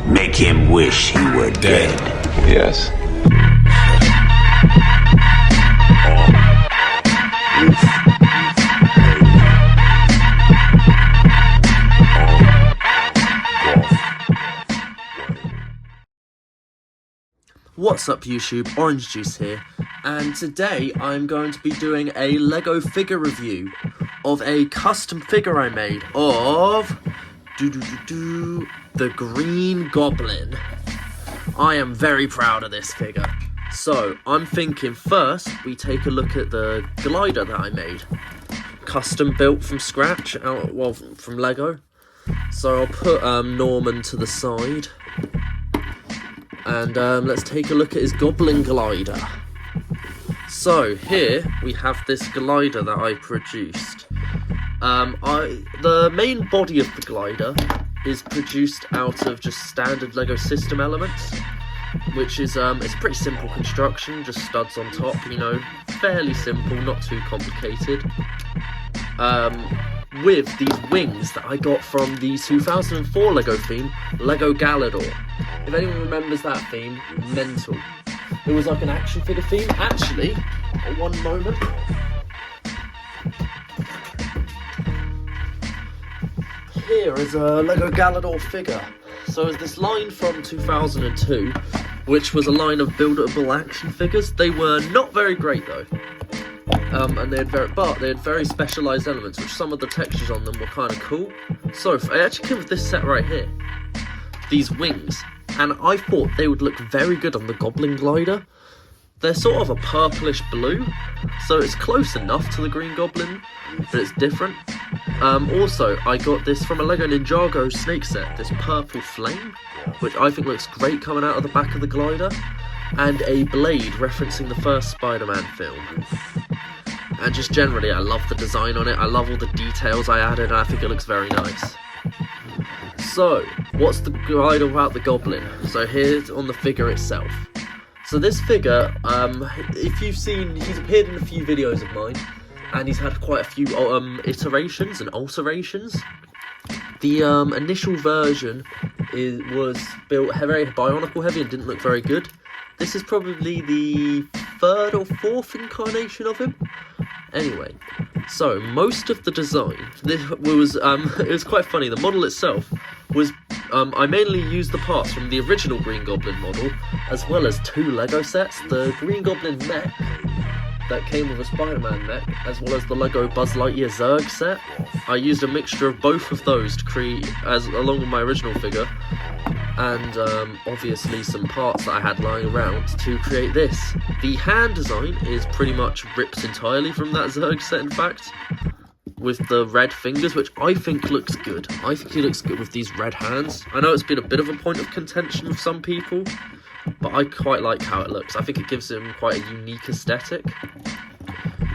Make him wish he were dead. Yes. What's up YouTube, Orange Juice here, and today I'm going to be doing a LEGO figure review of a custom figure I made of the Green Goblin. I am very proud of this figure. So I'm thinking first we take a look at the glider that I made. Custom built from scratch, from LEGO. So I'll put Norman to the side. And let's take a look at his goblin glider. So here we have this glider that I produced. The main body of the glider is produced out of just standard LEGO system elements, which is it's a pretty simple construction, just studs on top, fairly simple, not too complicated. With these wings that I got from the 2004 LEGO theme, Lego Galador. If anyone remembers that theme, mental. It was like an action figure theme. Actually, one moment. Here is a Lego Galador figure. So it's this line from 2002, which was a line of buildable action figures. They were not very great though. And they had very specialised elements, which some of the textures on them were kind of cool. So I actually came with this set right here, these wings, and I thought they would look very good on the Goblin glider. They're sort of a purplish blue, so it's close enough to the Green Goblin, but it's different. Also, I got this from a LEGO Ninjago snake set, this purple flame, which I think looks great coming out of the back of the glider, and a blade referencing the first Spider-Man film. And just generally, I love the design on it. I love all the details I added, and I think it looks very nice. So, what's the glider about the Goblin? So here's on the figure itself. So this figure, if you've seen, he's appeared in a few videos of mine, and he's had quite a few iterations and alterations. The initial version was built very Bionicle heavy and didn't look very good. This is probably the third or fourth incarnation of him. Anyway, so most of the design, it was quite funny. The model itself was, I mainly used the parts from the original Green Goblin model, as well as two LEGO sets, the Green Goblin mech that came with a Spider-Man mech, as well as the LEGO Buzz Lightyear Zurg set. I used a mixture of both of those to create, along with my original figure, and obviously some parts that I had lying around to create this. The hand design is pretty much ripped entirely from that Zurg set, in fact, with the red fingers, which I think looks good. I think he looks good with these red hands. I know it's been a bit of a point of contention with some people, but I quite like how it looks. I think it gives him quite a unique aesthetic,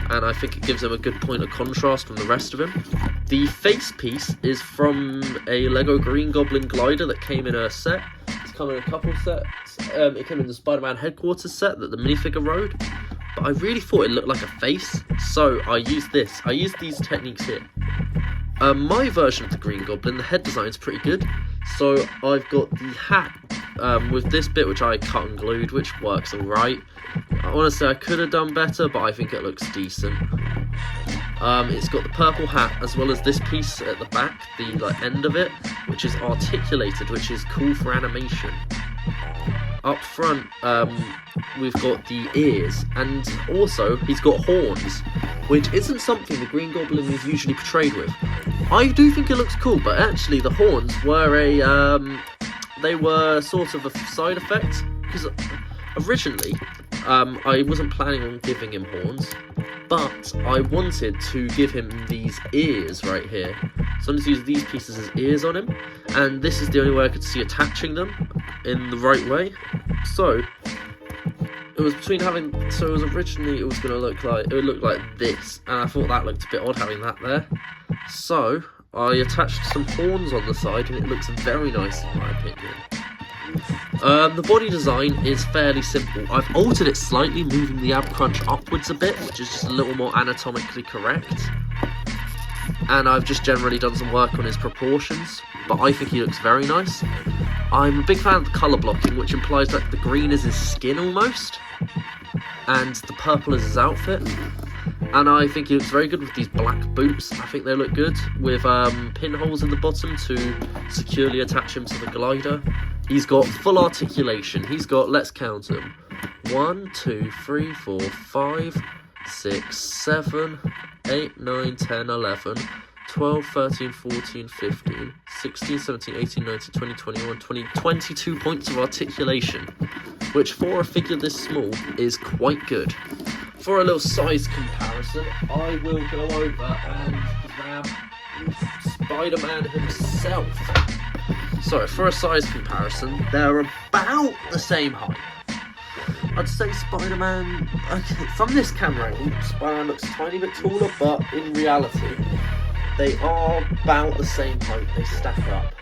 and I think it gives him a good point of contrast from the rest of him. The face piece is from a LEGO Green Goblin glider that came in a set. It's come in a couple sets. It came in the Spider-Man headquarters set that the minifigure rode, but I really thought it looked like a face, so I used this. I used these techniques here. My version of the Green Goblin, the head design is pretty good, so I've got the hat with this bit which I cut and glued, which works alright. Honestly, I could have done better, but I think it looks decent. It's got the purple hat, as well as this piece at the back, the end of it, which is articulated, which is cool for animation. Up front, we've got the ears, and also he's got horns, which isn't something the Green Goblin is usually portrayed with. I do think it looks cool, but actually the horns were they were sort of a side effect, because originally I wasn't planning on giving him horns, but I wanted to give him these ears right here. So I'm going to use these pieces as ears on him, and this is the only way I could see attaching them in the right way. So it was between having, so it was originally, it was going to look like, it would look like this, and I thought that looked a bit odd having that there. So I attached some horns on the side, and it looks very nice in my opinion. The body design is fairly simple. I've altered it slightly, moving the ab crunch upwards a bit, which is just a little more anatomically correct. And I've just generally done some work on his proportions, but I think he looks very nice. I'm a big fan of the colour blocking, which implies that the green is his skin almost, and the purple is his outfit. And I think he looks very good with these black boots. I think they look good with pinholes in the bottom to securely attach him to the glider. He's got full articulation. He's got, let's count them, 1, 2, 3, 4, 5, 6, 7, 8, 9, 10, 11, 12, 13, 14, 15, 16, 17, 18, 19, 20, 21, 22 points of articulation, which for a figure this small is quite good. For a little size comparison, I will go over and grab Spider-Man himself. So, for a size comparison, they're about the same height. I'd say Spider-Man, okay, from this camera angle, Spider-Man looks a tiny bit taller, but in reality, they are about the same height. They stack up,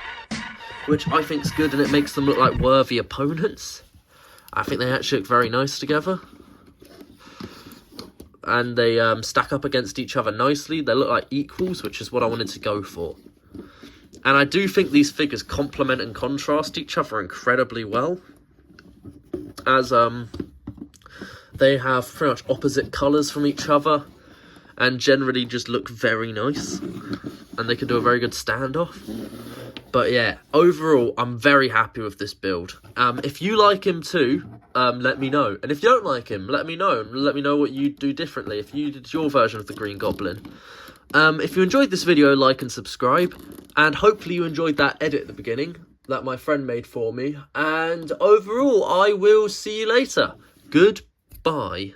which I think is good, and it makes them look like worthy opponents. I think they actually look very nice together. And they stack up against each other nicely. They look like equals, which is what I wanted to go for. And I do think these figures complement and contrast each other incredibly well, as they have pretty much opposite colours from each other, and generally just look very nice, and they can do a very good standoff. But yeah, overall, I'm very happy with this build. If you like him too, let me know. And if you don't like him, let me know. Let me know what you'd do differently if you did your version of the Green Goblin. If you enjoyed this video, like and subscribe. And hopefully you enjoyed that edit at the beginning that my friend made for me. And overall, I will see you later. Goodbye.